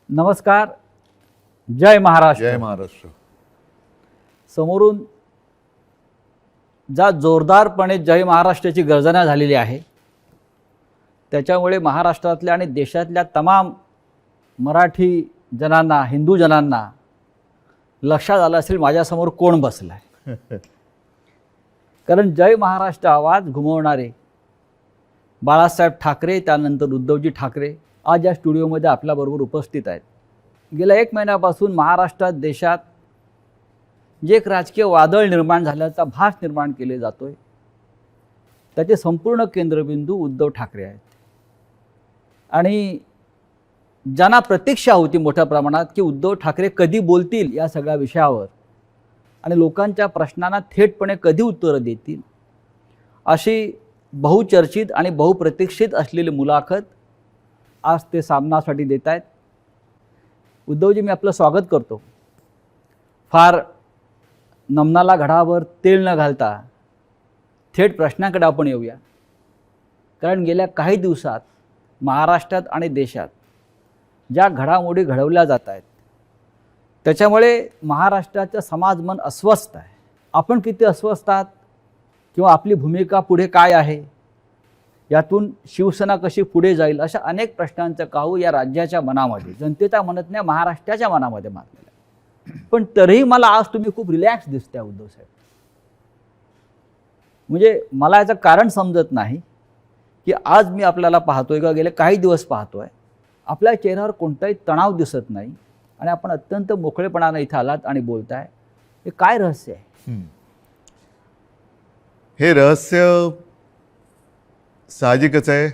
नमस्कार. जय महाराष्ट्र. जय महाराष्ट्र. समोरून ज्या जोरदारपणे जय महाराष्ट्राची गर्जना झालेली आहे त्याच्यामुळे महाराष्ट्रातल्या आणि देशातल्या तमाम मराठी जनांना, हिंदू जनांना लक्षात आलं असेल माझ्यासमोर कोण बसला आहे. कारण जय महाराष्ट्र आवाज घुमवणारे बाळासाहेब ठाकरे, त्यानंतर उद्धवजी ठाकरे आज या स्टुडिओमध्ये आपल्याबरोबर उपस्थित आहेत. गेल्या 1 महिन्यापासून महाराष्ट्रात, देशात जे एक राजकीय वादळ निर्माण झाल्याचा भास निर्माण केले जातोय त्याचे संपूर्ण केंद्रबिंदू उद्धव ठाकरे आहेत. आणि ज्यांना प्रतीक्षा होती मोठ्या प्रमाणात की उद्धव ठाकरे कधी बोलतील या सगळ्या विषयावर आणि लोकांच्या प्रश्नांना थेटपणे कधी उत्तरं देतील, अशी बहुचर्चित आणि बहुप्रतीक्षित असलेली मुलाखत आज ते सामनासाठी देत आहेत. उद्धवजी, मी आपलं स्वागत करतो. फार नमनाला घडावर तेल न घालता थेट प्रश्नाकडे आपण येऊया. कारण गेल्या काही दिवसात महाराष्ट्रात आणि देशात ज्या घडामोडी घडवल्या जात आहेत त्याच्यामुळे महाराष्ट्राचं समाजमन अस्वस्थ आहे. आपण किती अस्वस्थ आहात किंवा आपली भूमिका पुढे काय आहे, यातून शिवसेना कशी पुढे जाईल, अशा अनेक प्रश्नांचं काहू या राज्याच्या मनामध्ये, जनतेच्या मनात नाही, महाराष्ट्राच्या मनामध्ये मारलेलं आहे. पण तरीही मला आज तुम्ही खूप रिलॅक्स दिसताय उद्धव साहेब. म्हणजे मला याचं कारण समजत नाही की आज मी आपल्याला पाहतोय किंवा गेले काही दिवस पाहतोय, आपल्या चेहऱ्यावर कोणताही तणाव दिसत नाही आणि आपण अत्यंत मोकळेपणाने इथं आलात आणि बोलताय. हे काय रहस्य आहे? हे रहस्य साहजिकच आहे.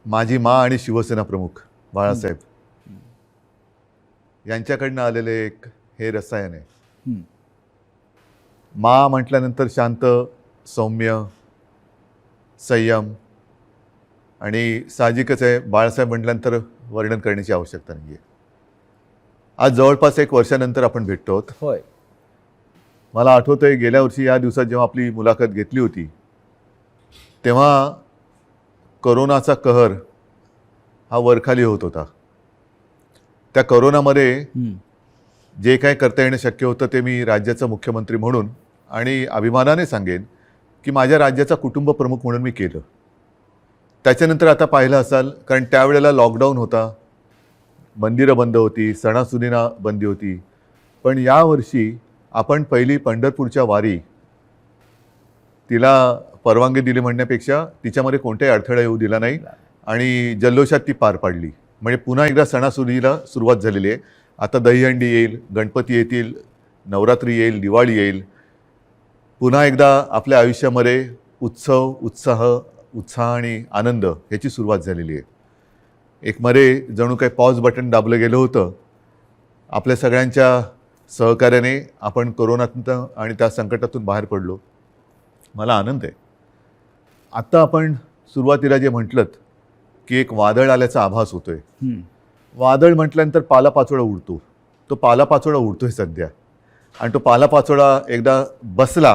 माझी माँ आणि शिवसेना प्रमुख बाळासाहेब यांच्याकडनं आलेले एक हे रसायन आहे. माँ म्हटल्यानंतर शांत, सौम्य, संयम, आणि साहजिकच आहे बाळासाहेब म्हटल्यानंतर वर्णन करण्याची आवश्यकता नाही आहे. आज जवळपास 1 वर्षानंतर आपण भेटतो आहोत. होय. मला आठवतं आहे गेल्या वर्षी या दिवसात जेव्हा आपली मुलाखत घेतली होती तेव्हा कोरोनाचा कहर हा वरखाली होत होता. त्या कोरोनामध्ये जे काय करता येणं शक्य होतं ते मी राज्याचा मुख्यमंत्री म्हणून आणि अभिमानाने सांगेन की माझ्या राज्याचा कुटुंब प्रमुख म्हणून मी केलं. त्याच्यानंतर आता पाहिलं असाल, कारण त्यावेळेला लॉकडाऊन होता, मंदिरं बंद होती, सणासुदींना बंदी होती. पण यावर्षी आपण पहिली पंढरपूरच्या वारी, तिला परवानगी दिली म्हणण्यापेक्षा तिच्यामध्ये कोणताही अडथळा येऊ दिला नाही आणि जल्लोषात ती पार पाडली. म्हणजे पुन्हा एकदा सणासुदीला सुरुवात झालेली आहे. आता दहीहंडी येईल, गणपती येतील, नवरात्री येईल, दिवाळी येईल. पुन्हा एकदा आपल्या आयुष्यामध्ये उत्सव, उत्साह आणि आनंद ह्याची सुरुवात झालेली आहे. एक मध्ये जणू काही पॉज बटन दाबलं गेलं होतं. आपल्या सगळ्यांच्या सहकार्याने आपण कोरोनातून आणि त्या संकटातून बाहेर पडलो. मला आनंद आहे. आत्ता आपण सुरुवातीला जे म्हटलं की एक वादळ आल्याचा आभास होतोय. वादळ म्हटल्यानंतर पालापाचोळा उडतो. तो पालापाचोळा उडतोय सध्या, आणि तो पालापाचोळा एकदा बसला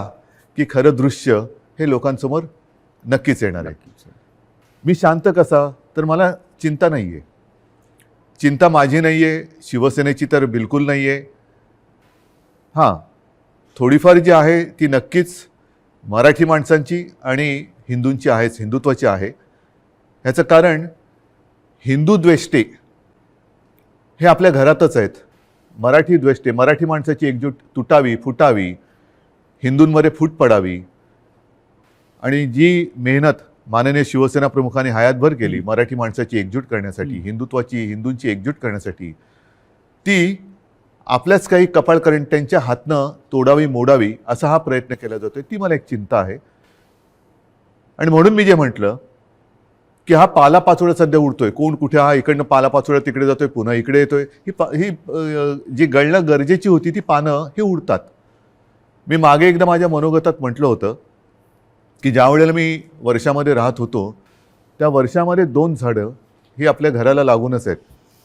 की खरं दृश्य हे लोकांसमोर नक्कीच येणार आहे. मी शांत कसा, तर मला चिंता नाही आहे. चिंता माझी नाही आहे, शिवसेनेची तर बिलकुल नाही आहे. हां, थोडीफार जी आहे ती नक्कीच मराठी माणसांची आणि हिंदूंची आहेच, हिंदुत्वाची आहे. ह्याचं कारण हिंदू द्वेष्टे हे आपल्या घरातच आहेत. मराठी द्वेष्टे, मराठी माणसाची एकजूट तुटावी, फुटावी, हिंदूंमध्ये फूट पडावी, आणि जी मेहनत माननीय शिवसेना प्रमुखांनी हयातभर केली मराठी माणसाची एकजूट करण्यासाठी, हिंदुत्वाची, हिंदूंची एकजूट करण्यासाठी, ती आपल्याच काही कपाळकरंट्यांच्या हातनं तोडावी, मोडावी असा हा प्रयत्न केला जातोय. ती मला एक चिंता आहे. आणि म्हणून मी जे म्हटलं की हा पालापाचोळा सध्या उडतोय, कोण कुठे, हा इकडनं पालापाचोळा तिकडे जातोय, पुन्हा इकडे येतोय. ही जी गळणं गरजेची होती ती पानं ही उडतात. मी मागे एकदा माझ्या मनोगतात म्हटलं होतं की ज्या वेळेला मी वर्षामध्ये राहत होतो त्या वर्षामध्ये 2 झाडं ही आपल्या घराला लागूनच आहेत.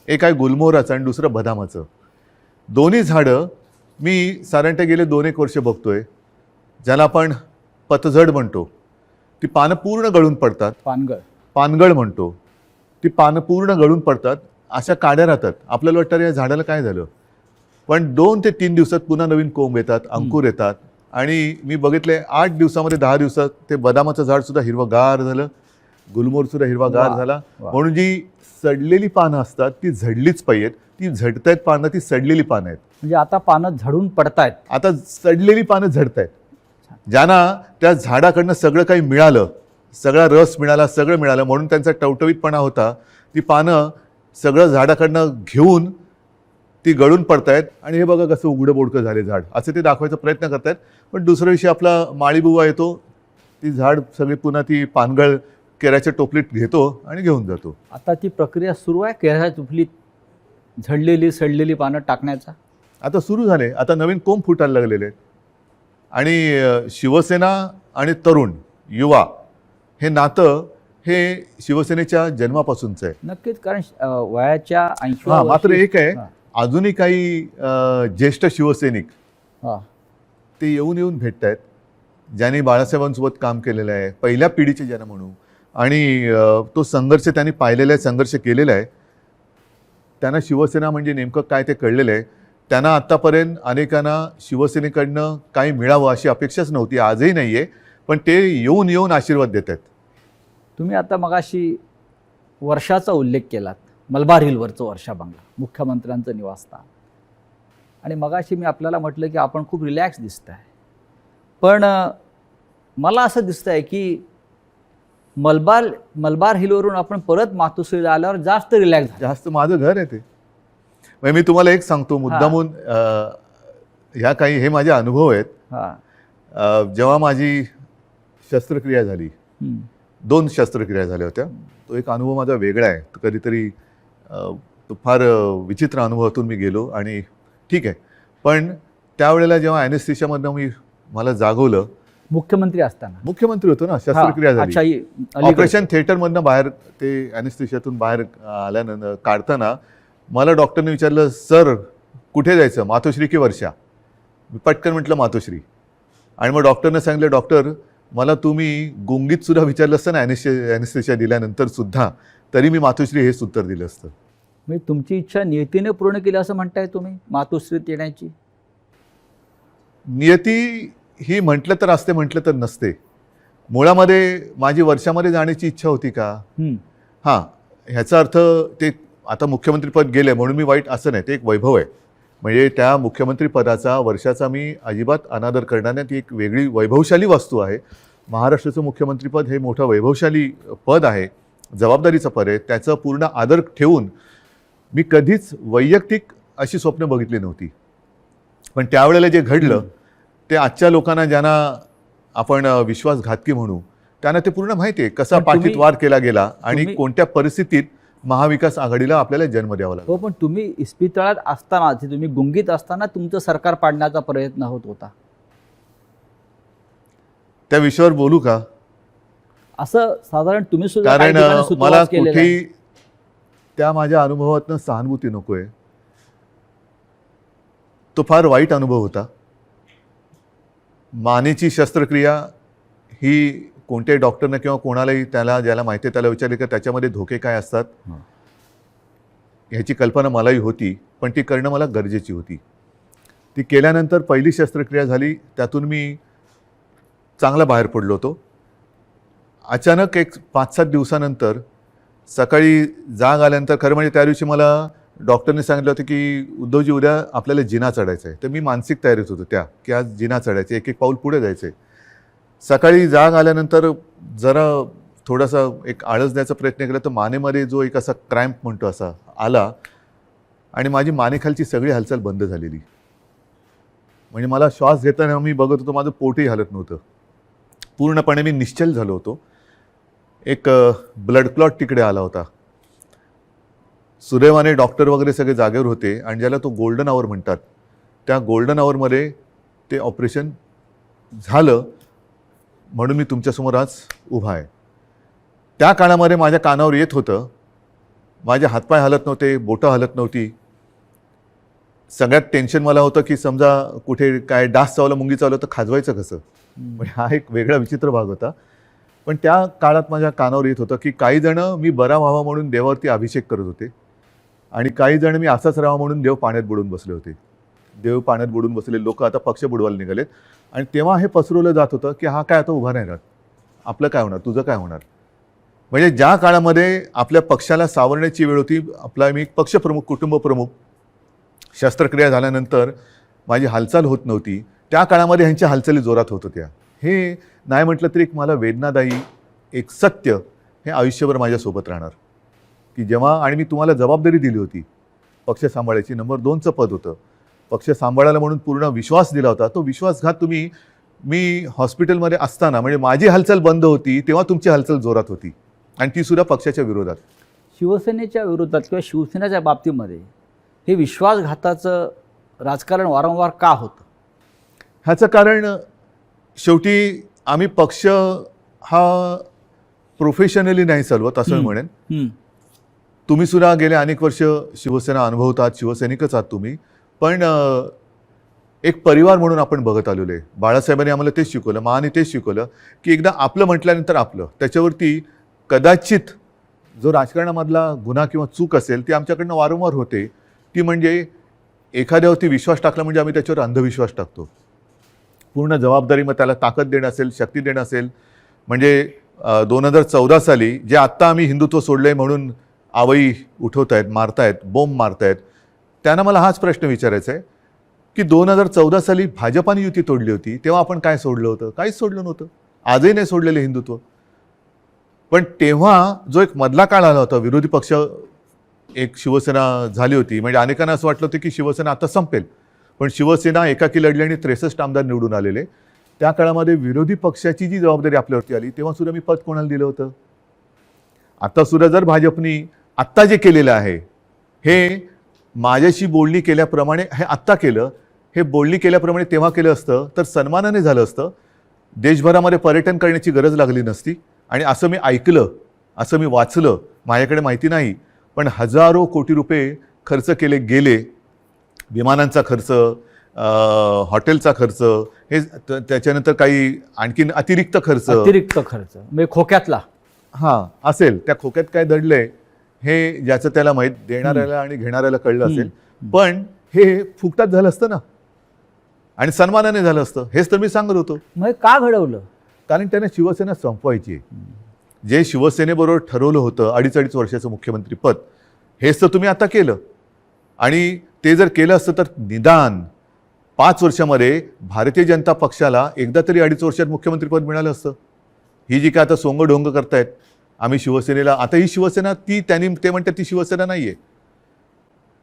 एक आहे गुलमोहराचं आणि दुसरं बदामाचं. दोन्ही झाडं मी साधारणतः गेले 2-1 वर्ष बघतोय. ज्याला आपण पतझड म्हणतो, ती पानं पूर्ण गळून पडतात. पानगळ म्हणतो. ती पानं पूर्ण गळून पडतात अशा काड्या राहतात. आपल्याला वाटतं या झाडाला काय झालं, पण 2 ते 3 दिवसात पुन्हा नवीन कोंब येतात, अंकुर येतात. आणि मी बघितले 8 दिवसामध्ये 10 दिवसात ते बदामाचं झाड सुद्धा हिरवगार झालं, गुलमोहर सुद्धा हिरवागार वा, झाला. वा. म्हणून जी सडलेली पानं असतात ती झडलीच पाहिजेत. ती झडतायत पानं, ती सडलेली पानं आहेत. म्हणजे आता पानं झडून पडतायत. आता सडलेली पानं झडतायत. ज्यांना त्या झाडाकडनं सगळं काही मिळालं, सगळा रस मिळाला, सगळं मिळालं, म्हणून त्यांचा टवटवीतपणा होता, ती पानं सगळं झाडाकडनं घेऊन ती गळून पडतायत. आणि हे बघा कसं उघडं बोडकं झाले झाड, असं ते दाखवायचा प्रयत्न करतायत. पण दुसऱ्या दिवशी आपला माळीबुवा येतो, ती झाड सगळी पुन्हा ती पानगळ केराच्या टोपलीत घेतो आणि घेऊन जातो. आता ती प्रक्रिया सुरू आहे केराच्या टोपलीत झडलेली सडलेली पानं टाकण्याचा. आता सुरू झाले, आता नवीन कोंब फुटायला लागलेले आहेत. आणि शिवसेना आणि तरुण युवा हे नातं हे शिवसेनेच्या जन्मापासूनचं आहे. नक्कीच, कारण वयाच्या 80 हां, मात्र एक आहे, हां. अजूनही काही ज्येष्ठ शिवसैनिक हां. ते येऊन येऊन भेटत आहेत, ज्यांनी बाळासाहेबांसोबत काम केलेलं आहे, पहिल्या पिढीचे ज्यांना म्हणू. आणि तो संघर्ष त्यांनी पाहिलेला आहे, संघर्ष केलेला आहे. त्यांना शिवसेना म्हणजे नेमकं काय ते कळलेलं आहे. त्यांना आत्तापर्यंत अनेकांना शिवसेनेकडनं काही मिळावं अशी अपेक्षाच नव्हती, आजही नाही आहे. पण ते येऊन येऊन आशीर्वाद देत आहेत. तुम्ही आता मगाशी वर्षाचा उल्लेख केलात, मलबार हिलवरचं वर्षा बंगला, मुख्यमंत्र्यांचं निवासस्थान. आणि मगाशी मी आपल्याला म्हटलं की आपण खूप रिलॅक्स दिसत आहे, पण मला असं दिसतं आहे की मलबार हिलवरून आपण परत मातोश्रीला आल्यावर जास्त रिलॅक्स झालं. जास्त माझं घर आहे ते. म्हणजे मी तुम्हाला एक सांगतो मुद्दामून, ह्या काही हे माझे अनुभव आहेत. हां. जेव्हा माझी शस्त्रक्रिया झाली, हं. 2 शस्त्रक्रिया झाल्या होत्या, तो एक अनुभव माझा वेगळा आहे. तो कधीतरी तो फार विचित्र अनुभवातून मी गेलो आणि ठीक आहे. पण त्यावेळेला जेव्हा ॲनेस्थेशियामधनं मला जागवलं, मुख्यमंत्री असताना. मुख्यमंत्री होतो ना, शस्त्रक्रिया हां, अच्छा, झाली, अलीकडे. ऑपरेशन थिएटरमधनं बाहेर ते ॲनेस्थेशियातून बाहेर आल्यानंतर काढताना मला डॉक्टरने विचारलं, सर कुठे जायचं, मातोश्री की वर्षा? मी पटकन म्हटलं मातोश्री. आणि मग डॉक्टरने सांगितलं, डॉक्टर मला तुम्ही गुंगीत सुद्धा विचारलं असतं ना ॲनेस्थेशिया दिल्यानंतर सुद्धा, तरी मी मातोश्री हेच उत्तर दिलं असतं. म्हणजे तुमची इच्छा नियतीने पूर्ण केली असं म्हणताय तुम्ही मातोश्रीत येण्याची? नियती ही म्हटलं तर असते, म्हटलं तर नसते. मुळामध्ये माझी वर्षामध्ये जाण्याची इच्छा होती का? हां, ह्याचा अर्थ ते आता मुख्यमंत्रीपद गेले म्हणून मी वाईट असं नाही, ते एक वैभव आहे. म्हणजे त्या मुख्यमंत्रीपदाचा वर्षाचा मी अजिबात अनादर करणार नाही. ती एक वेगळी वैभवशाली वस्तू आहे. महाराष्ट्राचं मुख्यमंत्रीपद हे मोठं वैभवशाली पद आहे, जबाबदारीचं पद आहे. त्याचं पूर्ण आदर ठेवून मी कधीच वैयक्तिक अशी स्वप्न बघितली नव्हती. पण त्यावेळेला जे घडलं ते आजच्या लोकांना, ज्यांना आपण विश्वासघातकी म्हणू, त्यांना ते पूर्ण माहिती आहे कसा पण पाठीत वार केला गेला आणि तुम्ही- कोणत्या परिस्थितीत महाविकास आघाडीला आपल्याला जन्म द्यावा लागला. हो, पण तुम्ही इस्पितळात असताना, तुम्ही गुंगीत असताना तुमचं सरकार पाडण्याचा प्रयत्न होत होता. त्या विषयावर बोलू का? असं साधारण तुम्ही सुद्धा काही कारण ठिकाणी सुतवास मला केलेला आहे. कुठेही त्या माझ्या अनुभवातनं सहानुभूती नको आहे. तो फार वाईट अनुभव होता. मानेची शस्त्रक्रिया ही कोणत्याही डॉक्टरनं किंवा कोणालाही ज्याला माहिती आहे त्याला विचारले की त्याच्यामध्ये धोके काय असतात, ह्याची कल्पना मलाही होती. पण ती करणं मला गरजेची होती. ती केल्यानंतर पहिली शस्त्रक्रिया झाली, त्यातून मी चांगला बाहेर पडलो होतो. अचानक एक 5-7 दिवसानंतर सकाळी जाग आल्यानंतर, खरं म्हणजे त्या दिवशी मला डॉक्टरने सांगितलं होतं की उद्धवजी उद्या आपल्याला जिना चढायचं आहे. तर मी मानसिक तयारीत होतो की आज जिना चढायचं, एक एक पाऊल पुढे जायचं आहे. सकाळी जाग आल्यानंतर जरा थोडासा एक आळस द्यायचा प्रयत्न केला तर मानेमध्ये जो एक असा क्रॅम्प म्हणतो असा आला आणि माझी मानेखालची सगळी हालचाल बंद झालेली. म्हणजे मला श्वास घेताना मी बघत होतो माझं पोटही हलत नव्हतं. पूर्णपणे मी निश्चल झालो होतो. एक ब्लड क्लॉट तिकडे आला होता. सुदैवाने डॉक्टर वगैरे सगळे जागेवर होते आणि ज्याला तो गोल्डन आवर म्हणतात, त्या गोल्डन आवरमध्ये ते ऑपरेशन झालं. म्हणून मी तुमच्यासमोर आज उभा आहे. त्या काळामध्ये माझ्या कानावर येत होतं, माझे हातपाय हलत नव्हते, बोटं हलत नव्हती. सगळ्यात टेन्शन मला होतं की समजा कुठे काय डास चावला, मुंगी चावलं तर खाजवायचं कसं. म्हणजे हा एक वेगळा विचित्र भाग होता. पण त्या काळात माझ्या कानावर येत होतं की काही जण मी बरा व्हावा म्हणून देवावरती अभिषेक करत होते. आणि काही जण मी असाच राहावा म्हणून देव पाण्यात बुडून बसले होते. देव पाण्यात बुडून बसलेले लोक आता पक्ष बुडवायला निघालेत. आणि तेव्हा हे पसरवलं जात होतं की हा काय आता उभा नाही राहत, आपलं काय होणार, तुझं काय होणार. म्हणजे ज्या काळामध्ये आपल्या पक्षाला सावरण्याची वेळ होती, आपला मी पक्षप्रमुख, कुटुंबप्रमुख, शस्त्रक्रिया झाल्यानंतर माझी हालचाल होत नव्हती, त्या काळामध्ये ह्यांच्या हालचाली जोरात होत होत्या. हे नाही म्हटलं तरी एक मला वेदनादायी एक सत्य हे आयुष्यभर माझ्यासोबत राहणार की जेव्हा, आणि मी तुम्हाला जबाबदारी दिली होती पक्ष सांभाळायची, नंबर 2चं पद होतं, पक्ष सांभाळायला म्हणून पूर्ण विश्वास दिला होता. तो विश्वासघात तुम्ही, मी हॉस्पिटलमध्ये असताना, म्हणजे माझी हालचाल बंद होती तेव्हा तुमची हालचाल जोरात होती, आणि ती सुद्धा पक्षाच्या विरोधात. शिवसेनेच्या विरोधात किंवा शिवसेनेच्या बाबतीमध्ये हे विश्वासघाताचं राजकारण वारंवार का होतं? ह्याचं कारण शेवटी आम्ही पक्ष हा प्रोफेशनली नाही चालवत असं मी म्हणेन. तुम्ही सुद्धा गेले अनेक वर्ष शिवसेना अनुभवतात, शिवसैनिकच आहात तुम्ही, पण एक परिवार म्हणून आपण बघत आलेलो आहे. बाळासाहेबांनी आम्हाला तेच शिकवलं, महाने तेच शिकवलं की एकदा आपलं म्हटल्यानंतर आपलं, त्याच्यावरती कदाचित जो राजकारणामधला गुन्हा किंवा चूक असेल ती आमच्याकडनं वारंवार होते, ती म्हणजे एखाद्यावरती विश्वास टाकला म्हणजे आम्ही त्याच्यावर अंधविश्वास टाकतो. पूर्ण जबाबदारी, मग त्याला ताकद देणं असेल, शक्ती देणं असेल. म्हणजे 2014 साली जे आत्ता आम्ही हिंदुत्व सोडलंय म्हणून आवई उठवत आहेत, मारतायत, बोंब मारतायत, त्यांना मला हाच प्रश्न विचारायचा आहे की 2014 साली भाजपाने युती तोडली होती तेव्हा आपण काय सोडलं होतं? काहीच सोडलं नव्हतं. आजही नाही सोडलेलं हिंदुत्व. पण तेव्हा जो एक मधला काळ आला होता, विरोधी पक्ष एक शिवसेना झाली होती, म्हणजे अनेकांना असं वाटलं होतं की शिवसेना आता संपेल, पण शिवसेना एकाकी लढली आणि 63 आमदार निवडून आलेले. त्या काळामध्ये विरोधी पक्षाची जी जबाबदारी आपल्यावरती आली तेव्हा सुद्धा मी पद कोणाला दिलं होतं? आता सुद्धा जर भाजपनी आत्ता जे केलेलं आहे हे माझ्याशी बोलणी केल्याप्रमाणे, हे आत्ता केलं, हे बोलणी केल्याप्रमाणे तेव्हा केलं असतं तर सन्मानाने झालं असतं. देशभरामध्ये पर्यटन करण्याची गरज लागली नसती. आणि असं मी ऐकलं, असं मी वाचलं, माझ्याकडे माहिती नाही, पण हजारो कोटी रुपये खर्च केले गेले. विमानांचा खर्च, हॉटेलचा खर्च, हे त्याच्यानंतर काही आणखीन अतिरिक्त खर्च म्हणजे खोक्यातला असेल, त्या खोक्यात काय दडलंय हे ज्याचं त्याला माहीत, देणाऱ्याला आणि घेणाऱ्याला कळलं असेल. पण हे फुकटात झालं असतं ना, आणि सन्मानाने झालं असतं. हेच तर मी सांगत होतो. मग का घडवलं? कारण त्याने शिवसेना संपवायची आहे. जे शिवसेनेबरोबर ठरवलं होतं 2.5 वर्षाचं मुख्यमंत्रीपद, हेच तर तुम्ही आता केलं. आणि ते जर केलं असतं तर निदान 5 वर्षामध्ये भारतीय जनता पक्षाला एकदा तरी 2.5 वर्षात मुख्यमंत्रीपद मिळालं असतं. ही जी काय आता सोंगढोंग करतायत आम्ही शिवसेनेला, आता ही शिवसेना ते म्हणतात ती शिवसेना नाहीये.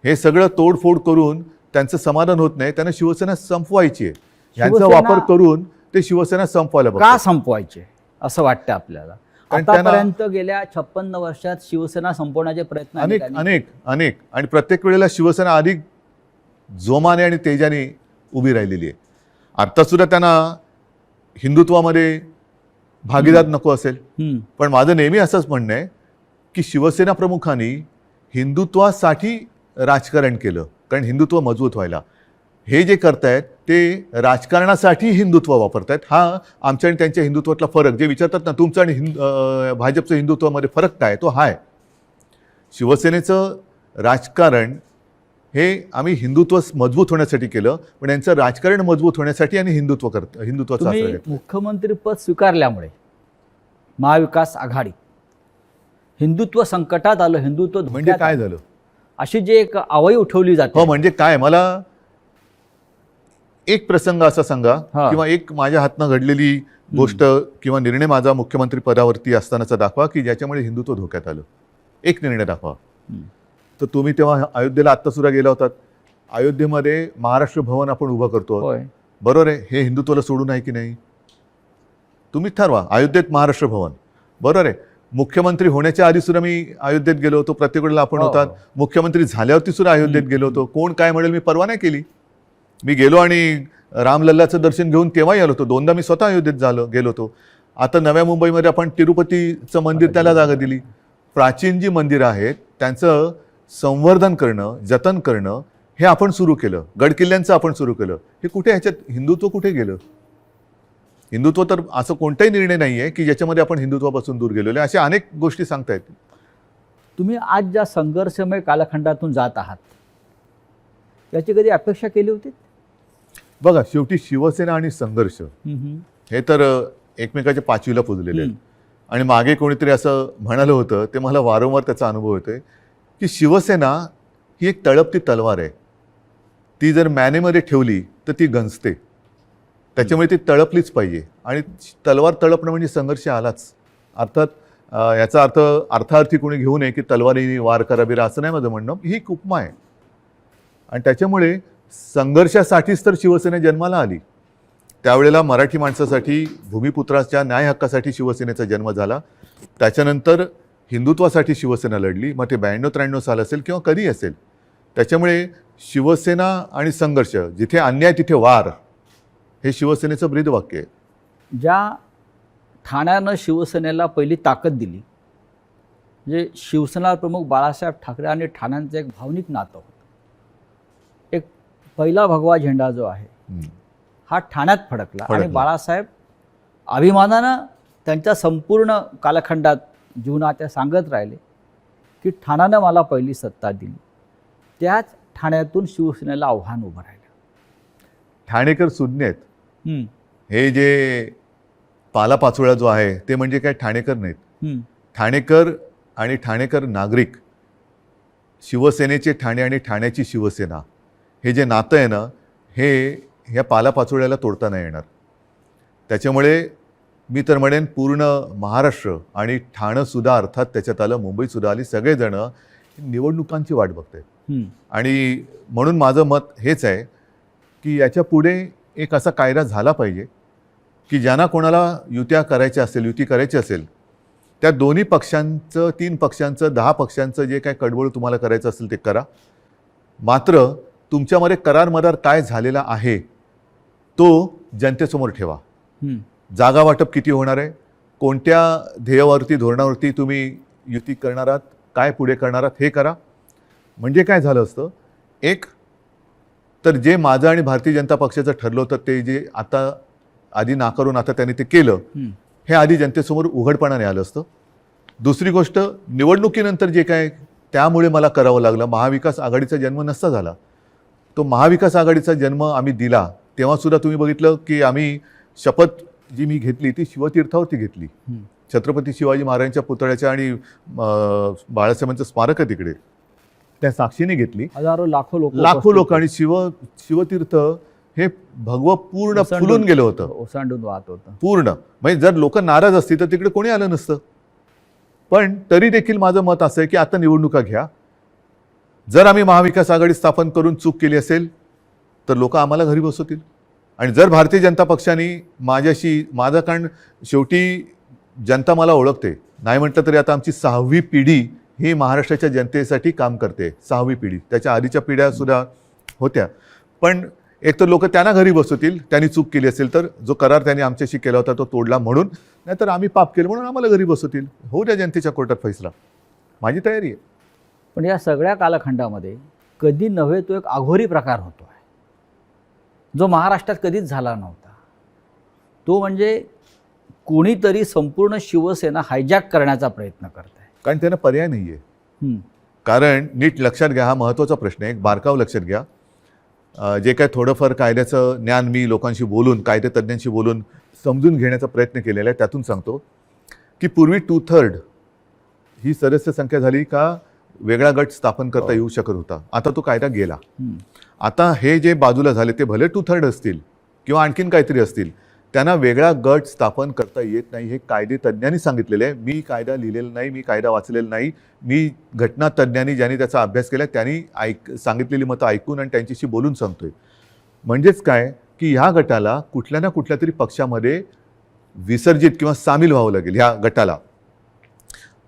हे सगळं तोडफोड करून त्यांचं समाधान होत नाही, त्यांना शिवसेना संपवायची आहे. ह्यांचा वापर करून ते शिवसेना संपवायला का संपवायचे असं वाटतं आपल्याला? आतापर्यंत गेल्या 56 वर्षात शिवसेना संपवण्याचे प्रयत्न अनेक अनेक अनेक आणि प्रत्येक वेळेला शिवसेना अधिक जोमाने आणि तेजाने उभी राहिलेली आहे. आता सुद्धा त्यांना हिंदुत्वामध्ये भागीदार नको असेल, पण माझं नेहमी असंच म्हणणं आहे की शिवसेना प्रमुखांनी हिंदुत्वासाठी राजकारण केलं, कारण हिंदुत्व मजबूत व्हायला. हे जे करतायत ते राजकारणासाठी हिंदुत्व वापरतायत. हा आमच्या आणि त्यांच्या हिंदुत्वातला फरक, जे विचारतात ना तुमचं आणि भाजपचं हिंदुत्वामध्ये फरक काय, तो हा आहे. शिवसेनेचं राजकारण हे आम्ही हिंदुत्व मजबूत होण्यासाठी केलं, पण यांचं राजकारण मजबूत होण्यासाठी आणि हिंदुत्वाचा आश्रय घेतला. मुख्यमंत्रीपद स्वीकारल्यामुळे महाविकास आघाडी हिंदुत्व संकटात आलं, हिंदुत्व म्हणजे काय झालं अशी जी एक आवई उठवली जाते. हो, म्हणजे काय, मला एक प्रसंग असा सांगा किंवा एक माझ्या हातनं घडलेली गोष्ट किंवा निर्णय माझा मुख्यमंत्री पदावरती असतानाचा दाखवा की ज्याच्यामुळे हिंदुत्व धोक्यात आलं. एक निर्णय दाखवा. तर तुम्ही तेव्हा अयोध्येला आत्ता सुद्धा गेला होतात. अयोध्येमध्ये महाराष्ट्र भवन आपण उभं करतो, बरोबर आहे. हे हिंदुत्वाला सोडून आहे की नाही? तुम्ही ठरवा. अयोध्येत महाराष्ट्र भवन, बरोबर आहे. मुख्यमंत्री होण्याच्या आधी सुद्धा मी अयोध्येत गेलो होतो, प्रत्येक वेळेला आपण होतात. मुख्यमंत्री झाल्यावरती सुद्धा अयोध्येत गेलो होतो. कोण काय म्हणेल मी परवा नाही केली. मी गेलो आणि रामलल्लाचं दर्शन घेऊन तेव्हाही आलो होतो. 2दा मी स्वतः अयोध्येत गेलो होतो. आता नव्या मुंबईमध्ये आपण तिरुपतीचं मंदिर त्याला जागा दिली. प्राचीन जी मंदिरं आहेत त्यांचं संवर्धन करणं, जतन करणं हे आपण सुरू केलं. गडकिल्ल्यांचं आपण सुरू केलं. हे कुठे, ह्याच्यात हिंदुत्व कुठे गेलं? हिंदुत्व तर असं कोणताही निर्णय नाही आहे की ज्याच्यामध्ये आपण हिंदुत्वापासून दूर गेलेलो आहे. अशा अनेक गोष्टी सांगता येतील. तुम्ही आज ज्या संघर्षमय कालखंडातून जात आहात याची कधी अपेक्षा केली होती? बघा, शेवटी शिवसेना आणि संघर्ष हे तर एकमेकाच्या पाचवीला पुजलेले आहेत. आणि मागे कोणीतरी असं म्हणालं होतं, ते मला वारंवार त्याचा अनुभव होतोय, की शिवसेना ही एक तळपती तलवार आहे. ती जर मॅनेमध्ये ठेवली तर ती गंजते. त्याच्यामुळे ती तळपलीच पाहिजे. आणि तलवार तळपणं म्हणजे संघर्ष आलाच. अर्थात याचा अर्थ अर्थार्थी कोणी घेऊ नये की तलवारीने वार कराबिरा, असं नाही माझं म्हणणं. ही एक उपमा आहे. आणि त्याच्यामुळे संघर्षासाठीच तर शिवसेना जन्माला आली. त्यावेळेला मराठी माणसासाठी, भूमिपुत्राच्या न्याय हक्कासाठी शिवसेनेचा जन्म झाला. त्याच्यानंतर हिंदुत्वासाठी शिवसेना लढली. मग ते 92-93 साल असेल किंवा कधी असेल. त्याच्यामुळे शिवसेना आणि संघर्ष, जिथे अन्याय तिथे वार, हे शिवसेनेचं ब्रीदवाक्य आहे. ज्या ठाण्यानं शिवसेनेला पहिली ताकद दिली, म्हणजे शिवसेना प्रमुख बाळासाहेब ठाकरे आणि ठाण्यांचं एक भावनिक नातं होतं. एक पहिला भगवा झेंडा जो आहे हा ठाण्यात फडकला. आणि बाळासाहेब अभिमानानं त्यांच्या संपूर्ण कालखंडात जीवनात सांगत राहिले की ठाण्यानं मला पहिली सत्ता दिली. त्याच ठाण्यातून शिवसेनेला आव्हान उभं राहिलं. ठाणेकर सुज्ञ आहेत. हे जे पालापाचोळा जो आहे ते म्हणजे काय ठाणेकर नाहीत. ठाणेकर आणि ठाणेकर नागरिक, शिवसेनेचे ठाणे आणि ठाण्याची शिवसेना, हे जे नातं आहे ना, हे ह्या पालापाचोळ्याला तोडता नाही येणार. त्याच्यामुळे मी तर म्हणेन पूर्ण महाराष्ट्र आणि ठाणंसुद्धा, अर्थात त्याच्यात आलं मुंबईसुद्धा आली, सगळेजण निवडणुकांची वाट बघत आहेत. आणि म्हणून माझं मत हेच आहे की याच्या पुढे एक असा कायदा झाला पाहिजे की ज्यांना कोणाला युती करायची असेल त्या दोन्ही पक्षांचं, 3 पक्षांचं, 10 पक्षांचं जे काय कडवळ तुम्हाला करायचं असेल ते करा. मात्र तुमच्यामध्ये करार मदार काय झालेला आहे तो जनतेसमोर ठेवा. जागा वाटप किती होणार आहे, कोणत्या ध्येयावरती, धोरणावरती तुम्ही युती करणार आहात, काय पुढे करणार आहात, हे करा. म्हणजे काय झालं असतं, एक तर जे माझं आणि भारतीय जनता पक्षाचं ठरलं होतं ते जे आता आधी नाकारून आता त्यांनी ते केलं, हे आधी जनतेसमोर उघडपणाने आलं असतं. दुसरी गोष्ट, निवडणुकीनंतर जे काय त्यामुळे मला करावं लागलं, महाविकास आघाडीचा जन्म नसता झाला. तो महाविकास आघाडीचा जन्म आम्ही दिला तेव्हासुद्धा तुम्ही बघितलं की आम्ही शपथ जी मी घेतली ती शिवतीर्थावरती घेतली. छत्रपती शिवाजी महाराजांच्या पुतळ्याच्या आणि बाळासाहेबांचं स्मारक आहे तिकडे, त्या साक्षीने घेतली. हजारो लाखो लोक आणि शिवतीर्थ हे भगवं पूर्ण फुलून गेलं होतं, ओसांडून वाहत होतं पूर्ण. म्हणजे जर लोक नाराज असतील तर तिकडे कोणी आलं नसतं. पण तरी देखील माझं मत असं आहे की आता निवडणुका घ्या. जर आम्ही महाविकास आघाडी स्थापन करून चूक केली असेल तर लोक आम्हाला घरी बसवतील. आणि जर भारतीय जनता पक्षाने माझं, कारण शेवटी जनता मला ओळखते, नाही म्हटलं तरी आता आमची 6वी पिढी ही महाराष्ट्राच्या जनतेसाठी काम करते. 6वी पिढी, त्याच्या आधीच्या पिढ्यासुद्धा होत्या. पण एक तर लोक त्यांना घरी बसवतील, त्यांनी चूक केली असेल तर, जो करार त्यांनी आमच्याशी केला होता तो तोडला म्हणून, नाहीतर आम्ही पाप केलं म्हणून आम्हाला घरी बसवतील. होऊ द्या जनतेच्या कोर्टात फैसला, माझी तयारी आहे. पण या सगळ्या कालखंडामध्ये कधी नव्हे तो एक अघोरी प्रकार होतो आहे जो महाराष्ट्रात कधीच झाला नव्हता. तो म्हणजे कोणीतरी संपूर्ण शिवसेना हायजॅक करण्याचा प्रयत्न करत आहे. कारण त्यांना पर्याय नाही आहे. कारण नीट लक्षात घ्या, हा महत्त्वाचा प्रश्न आहे, एक बारकाव लक्षात घ्या. जे काय थोडंफार कायद्याचं ज्ञान मी लोकांशी बोलून, कायदेतज्ञांशी बोलून समजून घेण्याचा प्रयत्न केलेला आहे, त्यातून सांगतो की पूर्वी 2/3 ही सदस्य संख्या झाली का वेगळा गट स्थापन करता येऊ शकत होता. आता तो कायदा गेला. आता हे जे बाजूला झाले ते भले 2/3 असतील किंवा आणखीन काहीतरी असतील, त्यांना वेगळा गट स्थापन करता येत नाही. हे कायदेतज्ञांनी सांगितलेलं आहे. मी कायदा लिहिलेला नाही, मी कायदा वाचलेला नाही. मी घटनातज्ञांनी ज्यांनी त्याचा अभ्यास केला त्यांनी सांगितलेली मतं ऐकून आणि त्यांच्याशी बोलून सांगतोय. म्हणजेच काय की ह्या गटाला कुठल्या ना कुठल्या तरी पक्षामध्ये विसर्जित किंवा सामील व्हावं लागेल ह्या गटाला.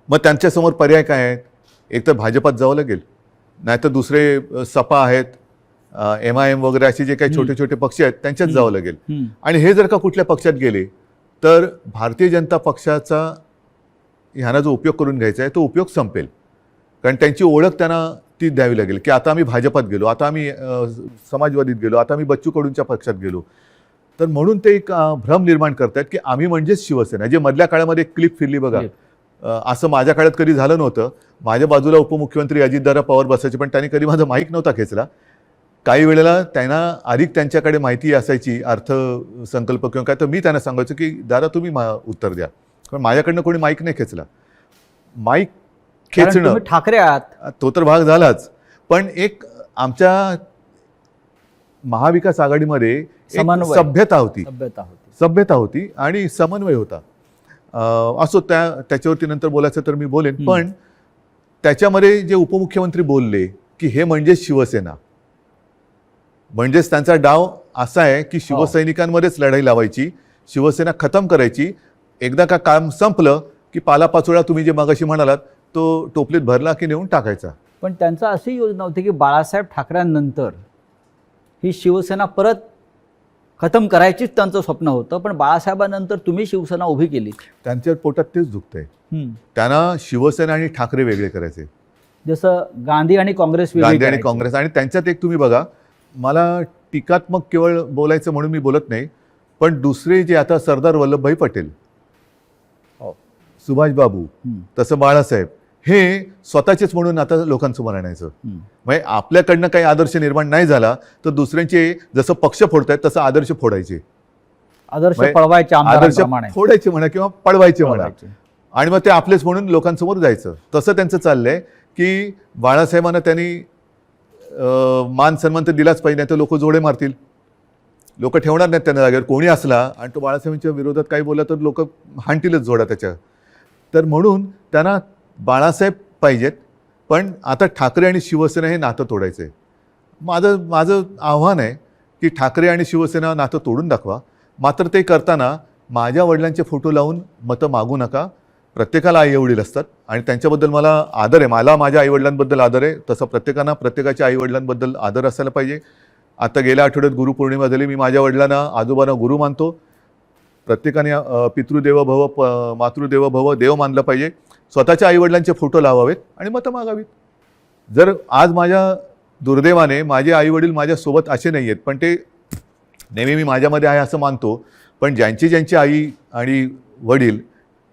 मग त्यांच्यासमोर पर्याय काय आहेत? एक तर भाजपात जावं लागेल, नाहीतर दुसरे सपा आहेत, MIM वगैरे असे जे काही छोटे छोटे पक्ष आहेत त्यांच्यात जावं लागेल. आणि हे जर का कुठल्या पक्षात गेले तर भारतीय जनता पक्षाचा ह्यांना जो उपयोग करून घ्यायचा आहे तो उपयोग संपेल. कारण त्यांची ओळख त्यांना ती द्यावी लागेल की आता आम्ही भाजपात गेलो, आता आम्ही समाजवादीत गेलो, आता आम्ही बच्चू कडूंच्या पक्षात गेलो. तर म्हणून ते एक भ्रम निर्माण करतायत की आम्ही म्हणजेच शिवसेना. जे मधल्या काळामध्ये एक क्लिप फिरली बघा, असं माझ्या काळात कधी झालं नव्हतं. माझ्या बाजूला उपमुख्यमंत्री अजितदादा पवार बसायचे, पण त्यांनी कधी माझा माईक नव्हता खेचला. काही वेळेला त्यांना अधिक त्यांच्याकडे माहिती असायची अर्थसंकल्प किंवा काय, तर मी त्यांना सांगायचो की दादा तुम्ही उत्तर द्या, कारण माझ्याकडनं कोणी माईक नाही खेचला. माईक कारण खेचणं तुम्ही ठाकरे आहात. तो तर भाग झालाच, पण एक आमच्या महाविकास आघाडीमध्ये एक समन्वय. सभ्यता होती, सभ्यता होती. आणि समन्वय होता. असो, त्याच्यावरती नंतर बोलायचं तर मी बोलेन. पण त्याच्यामध्ये जे उपमुख्यमंत्री बोलले की हे म्हणजेच शिवसेना, म्हणजेच त्यांचा डाव असा आहे की शिवसैनिकांमध्येच लढाई लावायची, शिवसेना खतम करायची. एकदा का काम संपलं की पालापाचोळा तुम्ही जे मगाशी म्हणालात तो टोपलीत भरला की नेऊन टाकायचा. पण त्यांचं अशी योजना होती की बाळासाहेब ठाकरेंनंतर ही शिवसेना परत खतम करायचीच त्यांचं स्वप्न होतं. पण बाळासाहेबांनंतर तुम्ही शिवसेना उभी केली. त्यांच्या पोटात तेच दुखतंय. त्यांना शिवसेना आणि ठाकरे वेगळे करायचे, जसं गांधी आणि काँग्रेस वेगळी गांधी आणि करायची. काँग्रेस. आणि त्यांच्यात एक तुम्ही बघा, मला टीकात्मक केवळ बोलायचं म्हणून मी बोलत नाही, पण दुसरे जे आता सरदार वल्लभभाई पटेल, सुभाष बाबू, तसं बाळासाहेब, हे स्वतःचेच म्हणून आता लोकांसमोर आणायचं. म्हणजे आपल्याकडनं काही आदर्श निर्माण नाही झाला तर दुसऱ्यांचे जसं पक्ष फोडतायत तसं आदर्श फोडायचे, आदर्श म्हणजे पळवायचे, आदर्श आमदारांप्रमाणे फोडायचे म्हणा किंवा पळवायचे म्हणा, पळवायचे. आणि मग ते आपलेच म्हणून लोकांसमोर जायचं. तसं त्यांचं चाललंय की बाळासाहेबांना त्यांनी मान सन्मान तर दिलाच पाहिजे, नाही तर लोक जोडे मारतील, लोक ठेवणार नाहीत त्यांना जागेवर. कोणी असला आणि तो बाळासाहेबांच्या विरोधात काही बोलला तर लोक हाणतीलच जोडा त्याच्या. तर म्हणून त्यांना बाळासाहेब पाहिजेत, पण आता ठाकरे आणि शिवसेना हे नातं तोडायचं आहे. माझं आव्हान आहे की ठाकरे आणि शिवसेना नातं तोडून दाखवा. मात्र ते करताना माझ्या वडिलांचे फोटो लावून मतं मागू नका. प्रत्येकाला आईवडील असतात आणि त्यांच्याबद्दल मला आदर आहे. मला माझ्या आईवडिलांबद्दल आदर आहे, तसं प्रत्येकानं प्रत्येकाच्या आईवडिलांबद्दल आदर असायला पाहिजे. आता गेल्या आठवड्यात गुरुपौर्णिमा झाली. मी माझ्या वडिलांना, आजोबांना गुरु मानतो. प्रत्येकाने पितृदेव भव, मातृदेव भव, देव मानलं पाहिजे. स्वतःच्या आईवडिलांचे फोटो लावावेत आणि मतं मागावीत. जर आज माझ्या दुर्दैवाने माझे आईवडील माझ्यासोबत असे नाही आहेत, पण ते नेहमी मी माझ्यामध्ये आहे असं मानतो, पण ज्यांची आई आणि वडील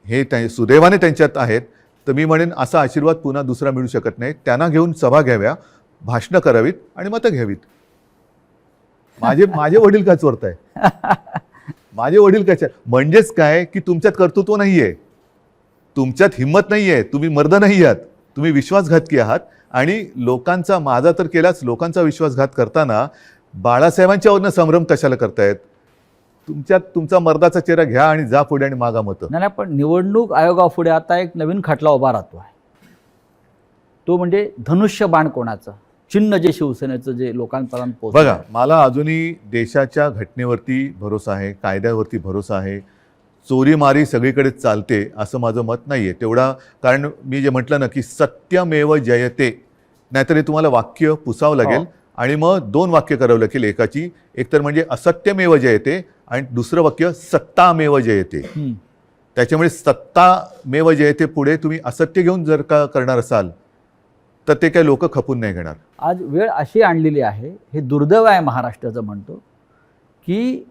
हे सुदैवाने त्यांच्यात आहेत, तर मी म्हणेन असा आशीर्वाद पुन्हा दुसरा मिळू शकत नाही. त्यांना घेऊन सभा घ्याव्या, भाषणं करावीत आणि मतं घ्यावीत. माझे वडील काय चोरताय? माझे वडील काय? म्हणजेच काय की तुमच्यात कर्तृत्व नाही आहे, तुमच्यात हिंमत नाही आहे, तुम्ही मर्द नाही आहात, तुम्ही विश्वासघातकी आहात. आणि लोकांचा, माझा तर केलाच, लोकांचा विश्वासघात करताना बाळासाहेबांच्यावरनं संभ्रम कशाला करतायत? तुमच्यात तुमचा मर्दाचा चेहरा घ्या आणि जा पुढे आणि मागा मतं. नाही, पण निवडणूक आयोगापुढे आता एक नवीन खटला उभा राहतो आहे. तो म्हणजे धनुष्यबाण कोणाचं चिन्ह, जे शिवसेनेचं जे लोकांपर्यंत पोहोचलं. बघा, मला अजूनही देशाच्या घटनेवरती भरोसा आहे, कायद्यावरती भरोसा आहे. चोरीमारी सगळीकडे चालते असं माझं मत नाही आहे तेवढा. कारण मी जे म्हटलं ना की सत्यमेव जयते, नाहीतर हे तुम्हाला वाक्य पुसावं लागेल आणि मग दोन वाक्य करावं लागेल एकाची. एक तर म्हणजे असत्यमेव जयते आणि दुसरं वाक्य सत्तामेव जयते. त्याच्यामुळे सत्तामेव जयते पुढे तुम्ही असत्य घेऊन जर का करणार असाल तर ते काही लोक खपून नाही घेणार. आज वेळ अशी आणलेली आहे, हे दुर्दैव आहे महाराष्ट्राचं म्हणतो, की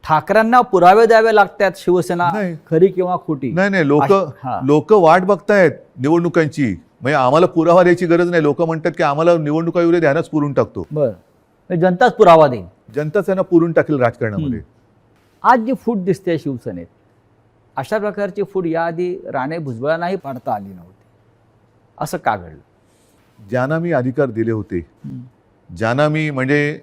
ठाकरेंना पुरावे द्यावे लागतात शिवसेना खरी किंवा खोटी. नाही, लोक वाट बघतायत निवडणुकांची. म्हणजे आम्हाला पुरावा द्यायची गरज नाही. लोक म्हणतात की आम्हाला निवडणुका येऊ दे, ध्यानच पुरून टाकतो. बरं, जनताच पुरावा देईल, जनताच त्यांना पुरून टाकेल राजकारणामध्ये. आज जी फूट दिसते शिवसेनेत, अशा प्रकारची फूट याआधी राणे भुजबळांनाही पाडता आली नव्हती. असं का घडलं? ज्यांना मी अधिकार दिले होते, ज्यांना मी म्हणजे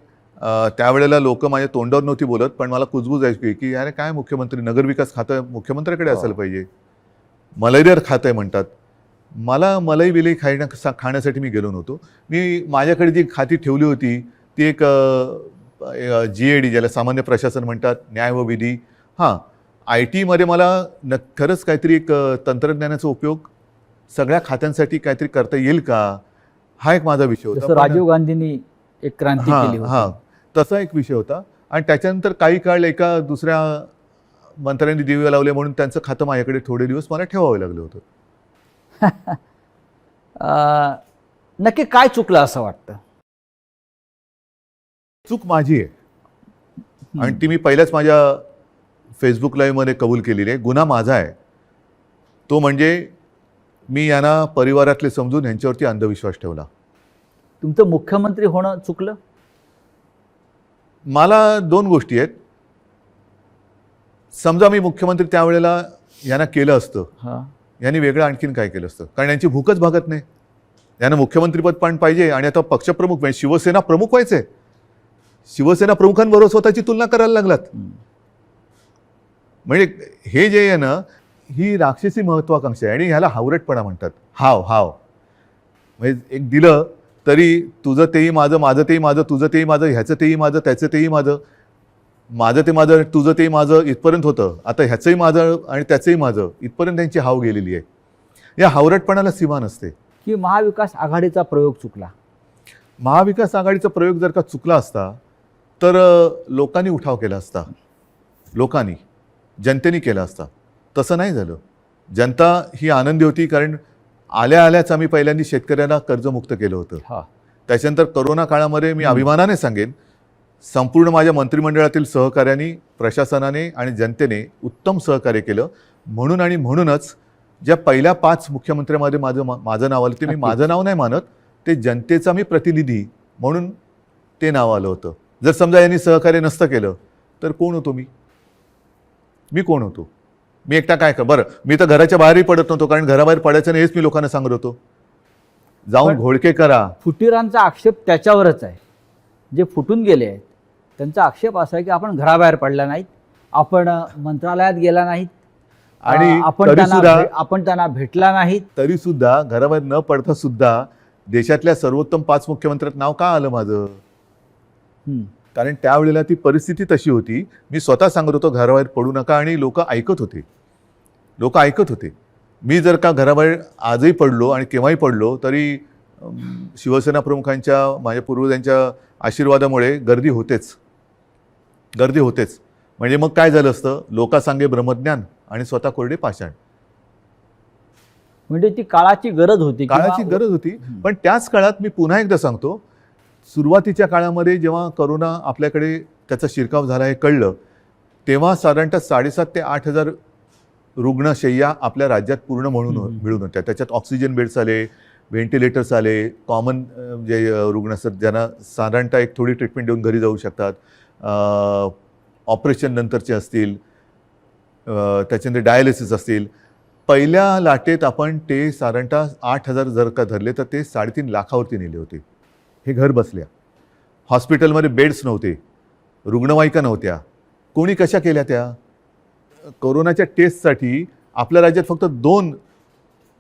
त्यावेळेला लोक माझ्या तोंडावर नव्हती बोलत, पण मला कुजबूज आहे की अरे काय मुख्यमंत्री, नगरविकास खातं मुख्यमंत्र्याकडे असायला पाहिजे. मलईदार खातं आहे म्हणतात. मला मलाई विलई खाण्यासाठी मी गेलो नव्हतो. मी माझ्याकडे जी खाती ठेवली होती ती एक GAD, ज्याला सामान्य प्रशासन म्हणतात, न्याय व विधी. IT मध्ये मला खरंच काहीतरी एक तंत्रज्ञानाचा उपयोग सगळ्या खात्यांसाठी काहीतरी करता येईल का, हा एक माझा विषय होता. राजीव गांधींनी एक क्रांती केली होती, तसा एक विषय होता. आणि त्याच्यानंतर काही काळ एका दुसऱ्या मंत्र्यांनी दिवे लावले म्हणून त्यांचं खातं माझ्याकडे थोडे दिवस मला ठेवावं लागलं होतं. नक्की काय चुकलं असं वाटतं? चूक माझी आहे आणि ती मी पहिल्याच माझ्या फेसबुक लाईव्हमध्ये कबूल केलेली आहे. गुन्हा माझा आहे, तो म्हणजे मी यांना परिवारातले समजून यांच्यावरती अंधविश्वास ठेवला. तुमचं मुख्यमंत्री होणं चुकलं? मला दोन गोष्टी आहेत. समजा मी मुख्यमंत्री त्यावेळेला यांना केलं असतं, हां, यांनी वेगळं आणखीन काय केलं असतं, कारण यांची भूकच भागत नाही. यांना मुख्यमंत्रीपद पण पाहिजे आणि आता पक्षप्रमुख म्हणजे शिवसेना प्रमुख व्हायचे. शिवसेना प्रमुखांबरोबर स्वतःची तुलना करायला लागलात. म्हणजे हे जे आहे ना, ही राक्षसी महत्वाकांक्षा आहे आणि ह्याला हावरटपणा म्हणतात. हाव हाव म्हणजे एक दिलं तरी तुझं तेही माझं, माझं तेही माझं, तुझं तेही माझं, ह्याचं तेही माझं, त्याचं तेही माझं, माझं ते माझं, तुझं तेही माझं इथपर्यंत होतं. आता ह्याचंही माझं आणि त्याचंही माझं इथपर्यंत त्यांची हाव गेलेली आहे. या हावरटपणाला सीमा नसते. की महाविकास आघाडीचा प्रयोग चुकला? महाविकास आघाडीचा प्रयोग जर का चुकला असता तर लोकांनी उठाव केला असता, लोकांनी, जनतेने केला असता. तसं नाही झालं. जनता ही आनंदी होती कारण आल्याच आम्ही पहिल्यांदा शेतकऱ्यांना कर्जमुक्त केलं होतं. हां, त्याच्यानंतर करोना काळामध्ये मी अभिमानाने सांगेन संपूर्ण माझ्या मंत्रिमंडळातील सहकाऱ्यांनी, प्रशासनाने आणि जनतेने उत्तम सहकार्य केलं. म्हणून आणि म्हणूनच ज्या पहिल्या 5 मुख्यमंत्र्यांमध्ये माझं नाव आलं, ते मी माझं नाव नाही मानत, ते जनतेचा मी प्रतिनिधी म्हणून ते नाव आलं होतं. जर समजा यांनी सहकार्य नसतं केलं तर कोण होतो मी कोण होतो? मी एकटा काय बरं, मी तर घराच्या बाहेरही पडत नव्हतो कारण घराबाहेर पडायचं नाही हेच मी लोकांना सांगत होतो. जाऊन पण घोळके करा. फुटीरांचा आक्षेप त्याच्यावरच आहे. जे फुटून गेले आहेत त्यांचा आक्षेप असा आहे की आपण घराबाहेर पडला नाहीत, आपण मंत्रालयात गेला नाहीत, आणि आपण त्यांना भेटला नाहीत. तरी सुद्धा घराबाहेर न पडता सुद्धा देशातल्या सर्वोत्तम 5 मुख्यमंत्र्यात नाव का आलं माझं? कारण त्यावेळेला ती परिस्थिती तशी होती. मी स्वतः सांगत होतो घराबाहेर पडू नका आणि लोक ऐकत होते. मी जर का घराबाहेर आजही पडलो आणि केव्हाही पडलो तरी शिवसेना प्रमुखांच्या, माझ्या पूर्वजांच्या आशीर्वादामुळे गर्दी होतेच. म्हणजे मग काय झालं असतं, लोकांसांगे ब्रह्मज्ञान आणि स्वतः कोरडे पाषाण. म्हणजे ती काळाची गरज होती. पण त्याच काळात मी पुन्हा एकदा सांगतो, सुरुवातीच्या काळामध्ये जेव्हा करोना आपल्याकडे त्याचा शिरकाव झाला हे कळलं, तेव्हा साधारणतः 7,500 ते 8,000 रुग्णशय्या आपल्या राज्यात पूर्ण मिळून होत्या. त्याच्यात ऑक्सिजन बेड्स आले, व्हेंटिलेटर्स आले, कॉमन जे रुग्ण असतात ज्यांना साधारणतः एक थोडी ट्रीटमेंट देऊन घरी जाऊ शकतात, ऑपरेशन नंतरचे असतील, त्याच्यानंतर डायलिसिस असतील. पहिल्या लाटेत आपण ते साधारणतः 8,000 जर का धरले तर ते 3.5 लाखावरती नेले होते. हे घर बसल्या. हॉस्पिटलमध्ये बेड्स नव्हते, रुग्णवाहिका नव्हत्या. कोणी कशा केल्या त्या? कोरोनाच्या टेस्टसाठी आपल्या राज्यात फक्त 2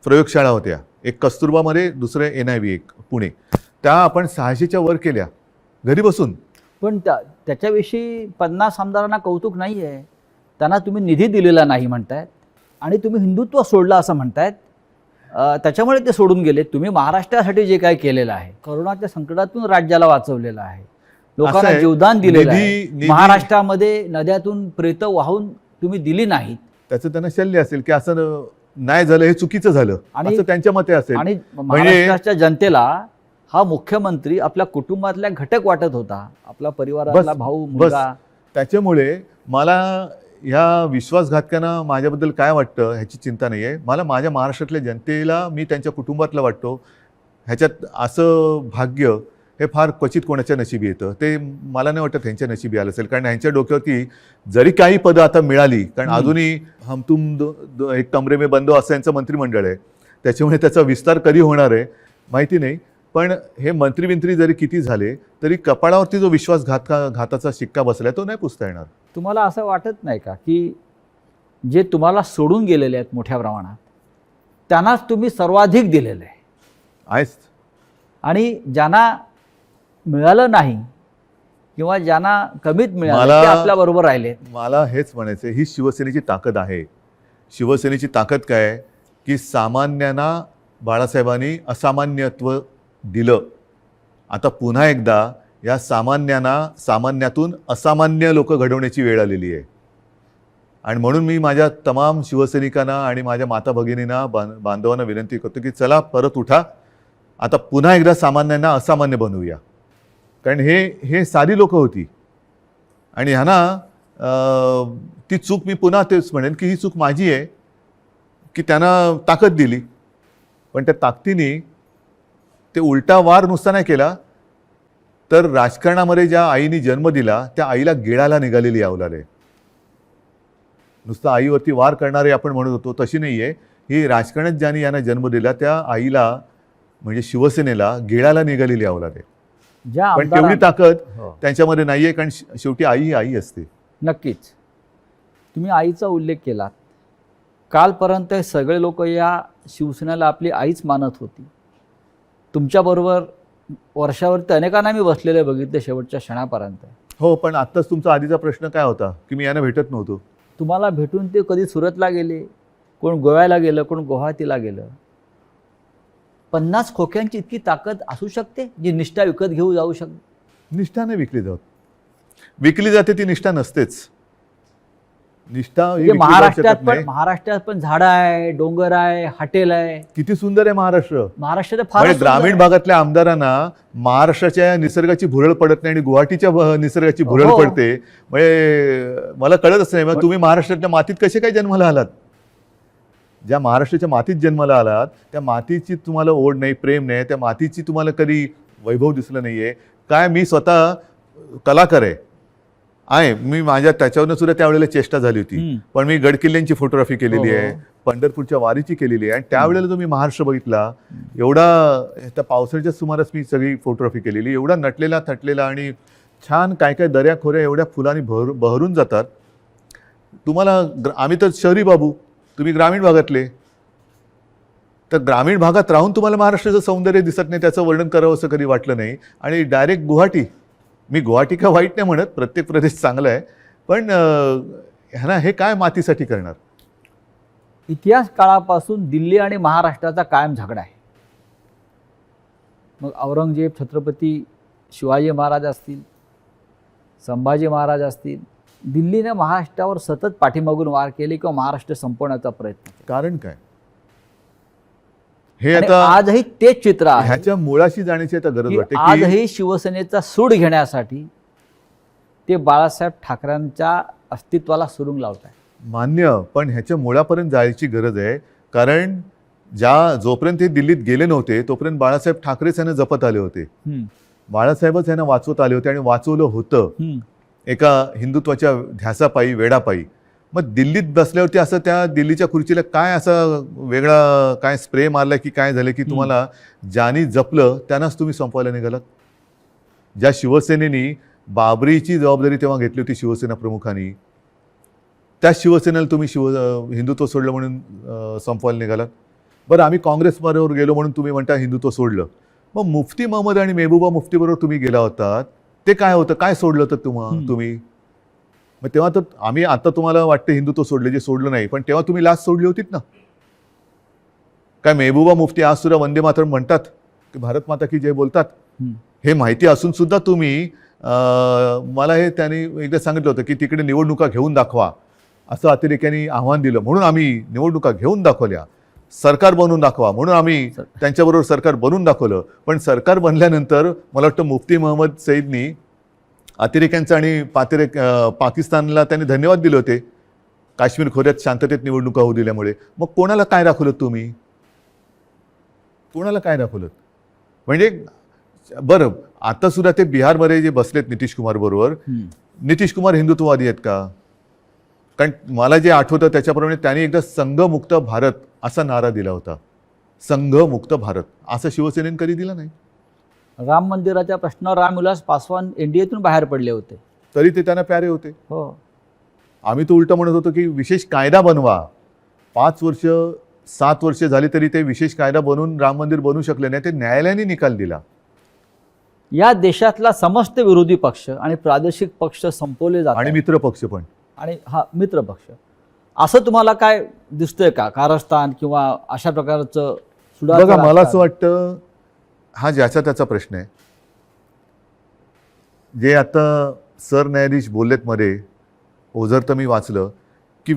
प्रयोगशाळा होत्या. एक कस्तुरबामध्ये, दुसरं NIV एक पुणे. त्या आपण 600च्या वर केल्या घरी बसून. पण त्याच्याविषयी 50 आमदारांना कौतुक नाही आहे. त्यांना तुम्ही निधी दिलेला नाही म्हणतायत आणि तुम्ही हिंदुत्व सोडलं असं म्हणतायत. त्याच्यामुळे ते सोडून गेले. तुम्ही महाराष्ट्रासाठी जे काय केलेलं आहे, करोनाच्या संकटातून राज्याला वाचवलेलं आहे, लोकांना जीवदान दिलेलं आहे. महाराष्ट्रामध्ये नद्यातून प्रेतं वाहून तुम्ही दिली नाहीत. त्याचं त्यांना शल्य असेल की असं नाही झालं, हे चुकीचं झालं असं त्यांच्या मते असेल. आणि महाराष्ट्राच्या जनतेला हा मुख्यमंत्री आपल्या कुटुंबातला घटक वाटत होता, आपला परिवारातला भाऊ, मुलगा. त्याच्यामुळे मला ह्या विश्वासघातकांना माझ्याबद्दल काय वाटतं ह्याची चिंता नाही आहे. मला माझ्या महाराष्ट्रातल्या जनतेला मी त्यांच्या कुटुंबातला वाटतो. ह्याच्यात असं भाग्य हे फार क्वचित कोणाच्या नशिबी येतं. ते मला नाही वाटत ह्यांच्या नशिबी आलं असेल, कारण ह्यांच्या डोक्यावरती जरी काही पदं आता मिळाली, कारण अजूनही हम तुम एक कमरे में बंद असं यांचं मंत्रिमंडळ आहे, त्याच्यामुळे त्याचा विस्तार कधी होणार आहे माहिती नाही. पण हे मंत्री जरी किती झाले तरी कपाळावरती जो विश्वासघाताचा शिक्का बसलाय तो नाही पुसता येणार. तुम्हाला असं वाटत नाही का की जे तुम्हाला सोडून गेलेले आहेत मोठ्या प्रमाणात त्यांनाच तुम्ही सर्वाधिक दिलेलं आहे, आणि ज्यांना मिळालं नाही किंवा ज्यांना कमीत मिळालं ते आपल्या बरोबर राहिले? मला हेच म्हणायचं, ही शिवसेनेची ताकद आहे. शिवसेनेची ताकद काय आहे की सामान्यांना बाळासाहेबांनी असामान्यत्व दिलं. आता पुन्हा एकदा या सामान्यातून असामान्य लोक घडवण्याची वेळ आलेली आहे. आणि म्हणून मी माझ्या तमाम शिवसैनिकांना आणि माझ्या माता भगिनींना, बांधवांना विनंती करतो की चला परत उठा, आता पुन्हा एकदा सामान्यांना असामान्य बनवूया. कारण हे सारी लोक होती आणि ह्यांना ती चूक, मी पुन्हा तेच म्हणेन की ही चूक माझी आहे की त्यांना ताकद दिली. पण त्या ताकदीने ते उलटा वार नुसता नाही केला, तर राजकारणामध्ये ज्या आईने जन्म दिला त्या आईला गिळायला निघालेली अवलाद आहे. नुसतं आईवरती वार करणारे आपण म्हणत होतो तशी नाही आहे ही. राजकारणात ज्याने यांना जन्म दिला त्या आईला म्हणजे शिवसेनेला गिळायला निघालेली अवलाद आहे. ज्या पण तेवढी ताकद हो. त्यांच्यामध्ये नाहीये, कारण शेवटी आई ही आई असते. नक्कीच. तुम्ही आईचा उल्लेख केला. कालपर्यंत हे सगळे लोक या शिवसेनेला आपली आईच मानत होती. तुमच्याबरोबर वर्षावरती अनेकांना मी बसलेले बघितले शेवटच्या क्षणापर्यंत. हो, पण आत्ताच तुमचा आधीचा प्रश्न काय होता की मी यांना भेटत नव्हतो. तुम्हाला भेटून ते कधी सुरतला गेले, कोण गोव्याला गेलं, कोण गुवाहाटीला गेलं. 50 खोक्यांची इतकी ताकद असू शकते जी निष्ठा विकत घेऊ जाऊ शकते? निष्ठा नाही विकली जात. विकली जाते ती निष्ठा नसतेच. निष्ठा ही म्हणजे विकली जाऊ महाराष्ट्रात शकत पण नाही. महाराष्ट्रात पण झाडं आहे, डोंगर आहे, हॉटेल आहे. किती सुंदर आहे महाराष्ट्र. महाराष्ट्र तर फार म्हणजे ग्रामीण भागातल्या आमदारांना महाराष्ट्राच्या निसर्गाची भुरळ पडत नाही आणि गुवाहाटीच्या निसर्गाची भुरळ हो. पडते. म्हणजे मला कळतच नाही मग तुम्ही महाराष्ट्रातल्या मातीत कसे काय जन्माला आलात. ज्या महाराष्ट्राच्या मातीत जन्माला आलात त्या मातीची तुम्हाला ओढ नाही, प्रेम नाही, त्या मातीची तुम्हाला कधी वैभव दिसलं नाहीये काय. मी स्वतः कलाकार आहे. मी माझ्या त्याच्यावरनं सुद्धा त्यावेळेला चेष्टा झाली होती. पण मी गडकिल्ल्यांची फोटोग्राफी केलेली आहे, पंढरपूरच्या वारीची केलेली आहे. आणि त्यावेळेला जो मी महाराष्ट्र बघितला एवढा, त्या पावसाळ्याच्या सुमारास मी सगळी फोटोग्राफी केलेली, एवढा नटलेला थटलेला आणि छान काय काय दऱ्या खोऱ्या एवढ्या फुलांनी बहरून जातात. तुम्हाला आम्ही तर शहरी बाबू, तुम्ही ग्रामीण भागातले, तर ग्रामीण भागात राहून तुम्हाला महाराष्ट्राचं सौंदर्य दिसत नाही, त्याचं वर्णन करावं असं कधी वाटलं नाही. आणि डायरेक्ट गुवाहाटी, मी गुवाहाटी का वाईट नाही म्हणत, प्रत्येक प्रदेश चांगला आहे, पण ह्यांना हे काय मातीसाठी करणार. इतिहास काळापासून दिल्ली आणि महाराष्ट्राचा कायम झगडा आहे. मग औरंगजेब, छत्रपती शिवाजी महाराज असतील, संभाजी महाराज असतील, दिल्लीने महाराष्ट्रावर सतत पाठीमागून वार केले किंवा महाराष्ट्र संपवण्याचा प्रयत्न केला. कारण काय हे आणि आता आजही तेच चित्र आहे. ह्याच्या मुळाशी जाण्याची आता गरज की वाटते की आजही शिवसेनेचा सूड घेण्यासाठी ते बाळासाहेब ठाकरेंच्या अस्तित्वाला सुरुंग लावत आहे. मान्य, पण ह्याच्या मुळापर्यंत जायची गरज आहे. कारण जोपर्यंत हे दिल्लीत गेले नव्हते तोपर्यंत बाळासाहेब ठाकरेच यांना जपत आले होते. बाळासाहेबच यांना वाचवत आले होते आणि वाचवलं होतं एका हिंदुत्वाच्या ध्यासापायी, वेडापायी. मग दिल्लीत बसल्यावरती असं त्या दिल्लीच्या खुर्चीला काय असं वेगळा काय स्प्रे मारला की काय झालं की तुम्हाला ज्यांनी जपलं त्यांनाच तुम्ही संपवायला निघालात. ज्या शिवसेनेनी बाबरीची जबाबदारी तेव्हा घेतली होती शिवसेना प्रमुखांनी, त्या शिवसेनेला तुम्ही हिंदुत्व सोडलं म्हणून संपवायला निघालात. बरं, आम्ही काँग्रेसबरोबर गेलो म्हणून तुम्ही म्हणता हिंदुत्व सोडलं. मग मुफ्ती महमद आणि मेहबूबा मुफ्तीबरोबर तुम्ही गेला होतात, ते काय होतं, काय सोडलं होतं तुम्ही. मग तेव्हा तर आम्ही आता तुम्हाला वाटतं हिंदुत्व सोडले, जे सोडलं नाही, पण तेव्हा तुम्ही लाच सोडली होतीत ना. काय मेहबूबा मुफ्ती आज सुद्धा वंदे मातरम म्हणतात की भारत माता की जय बोलतात. हे माहिती असून सुद्धा तुम्ही मला हे त्यांनी एकदा सांगितलं होतं की तिकडे निवडणुका घेऊन दाखवा असं अतिरेक्यांनी आव्हान दिलं, म्हणून आम्ही निवडणुका घेऊन दाखवल्या. सरकार बनवून दाखवा म्हणून आम्ही त्यांच्याबरोबर सरकार बनवून दाखवलं. पण सरकार बनल्यानंतर मला वाटतं मुफ्ती महमद सईदनी अतिरेक्यांचा आणि पाकिस्तानला त्यांनी धन्यवाद दिले होते काश्मीर खोऱ्यात शांततेत निवडणुका होऊ दिल्यामुळे. मग कोणाला काय दाखवलं तुम्ही, कोणाला काय दाखवलं. म्हणजे बरं, आता सुद्धा ते बिहारमध्ये जे बसलेत नितीश कुमार बरोबर, नितीश कुमार हिंदुत्ववादी आहेत का. कारण मला जे आठवतं त्याच्याप्रमाणे त्यांनी एकदा संघमुक्त भारत असा नारा दिला होता. संघमुक्त भारत असं शिवसेनेने कधी दिला नाही. राम मंदिराच्या प्रश्नावर रामविलास पासवान एनडीएतून बाहेर पडले होते, तरी ते त्यांना प्यारे होते. हो. आम्ही तो उलट म्हणत होतो की विशेष कायदा बनवा. 5 वर्ष 7 वर्ष झाली तरी ते विशेष कायदा बनवून राम मंदिर बनवू शकले नाही. ते न्यायालयाने निकाल दिला. या देशातला समस्त विरोधी पक्ष आणि प्रादेशिक पक्ष संपवले जातात आणि मित्र पक्ष पण, आणि हा मित्र पक्ष. असं तुम्हाला काय दिसतंय का कारस्थान किंवा अशा प्रकारचं सुडाचं बघा, मला राजकारण? असं वाटतं हा ज्याचा त्याचा प्रश्न आहे. जे आता सरन्यायाधीश बोललेत मध्ये, ओझर तर मी वाचलं की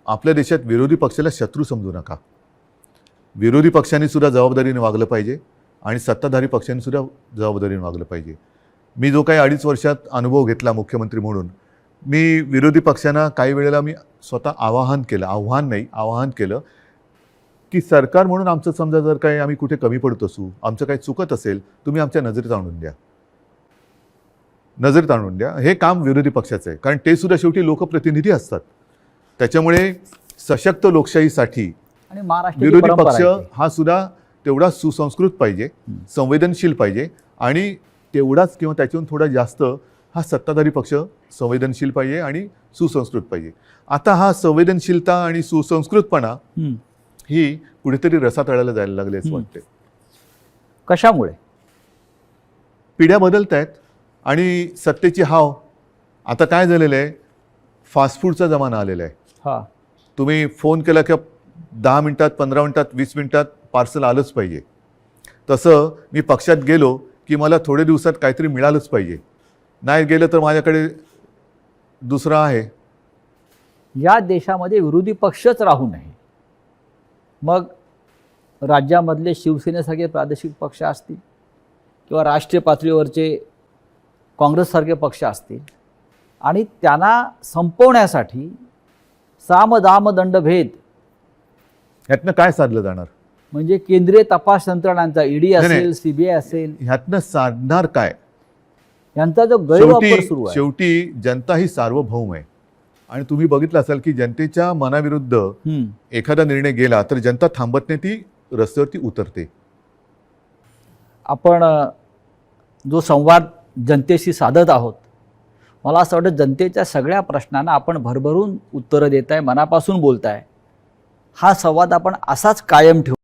आपल्या देशात विरोधी पक्षाला शत्रू समजू नका. विरोधी पक्षांनी सुद्धा जबाबदारीने वागलं पाहिजे आणि सत्ताधारी पक्षांनी सुद्धा जबाबदारीने वागलं पाहिजे. मी जो काही 2.5 वर्षात अनुभव घेतला मुख्यमंत्री म्हणून, मी विरोधी पक्षांना काही वेळेला मी स्वतः आवाहन केलं की सरकार म्हणून आमचं समजा जर काही आम्ही कुठे कमी पडत असू, आमचं काही चुकत असेल, तुम्ही आमच्या नजरेत आणून द्या, नजरेत आणून द्या. हे काम विरोधी पक्षाचं आहे, कारण ते सुद्धा शेवटी लोकप्रतिनिधी असतात. त्याच्यामुळे सशक्त लोकशाहीसाठी आणि महाराष्ट्राची विरोधी परंपरा पक्ष आहे ती. हा सुद्धा तेवढा सुसंस्कृत पाहिजे, संवेदनशील पाहिजे, आणि तेवढाच किंवा त्याच्याहून थोडा जास्त हा सत्ताधारी पक्ष संवेदनशील पाहिजे आणि सुसंस्कृत पाहिजे. आता हा संवेदनशीलता आणि सुसंस्कृतपणा हं. ही कुठेतरी रसातळाला जायला लागले असं वाटते. कशामुळे? पिढ्या बदलत आहेत आणि सत्तेची हाव. आता काय झालेलं आहे, फास्ट फूडचा जमाना आलेला आहे. हां. तुम्ही फोन केला की 10 मिनिटात, 15 मिनिटात, 20 मिनिटात पार्सल आलंच पाहिजे. तसं मी पक्षात गेलो की मला थोड्या दिवसात काहीतरी मिळालंच पाहिजे, नाही गेलं तर माझ्याकडे दुसरं आहे. या देशामध्ये विरोधी पक्षच राहू नये. मग राज्यामधले शिवसेनेसारखे प्रादेशिक पक्ष असतील किंवा राष्ट्रीय पातळीवरचे काँग्रेससारखे पक्ष असतील, आणि त्यांना संपवण्यासाठी साम दाम दंडभेद ह्यातनं काय साधलं जाणार? म्हणजे केंद्रीय तपास यंत्रणांचा ईडी नाही. असेल, सीबीआय असेल, ह्यातनं साधणार काय? यांचा जो गैरवापर शेवटी सुरू आहे. शेवटी जनता ही सार्वभौम आहे, आणि तुम्ही बघितलं असाल की जनतेच्या मनाविरुद्ध हं. एखादा निर्णय गेला तर जनता थांबत नाही, ती रस्त्यावरती उतरते. आपण जो संवाद जनतेशी साधत आहोत, मला असं वाटतं जनतेच्या सगळ्या प्रश्नांना आपण भरभरून उत्तरं देताय, मनापासून बोलताय. हा संवाद आपण असाच कायम ठेवू.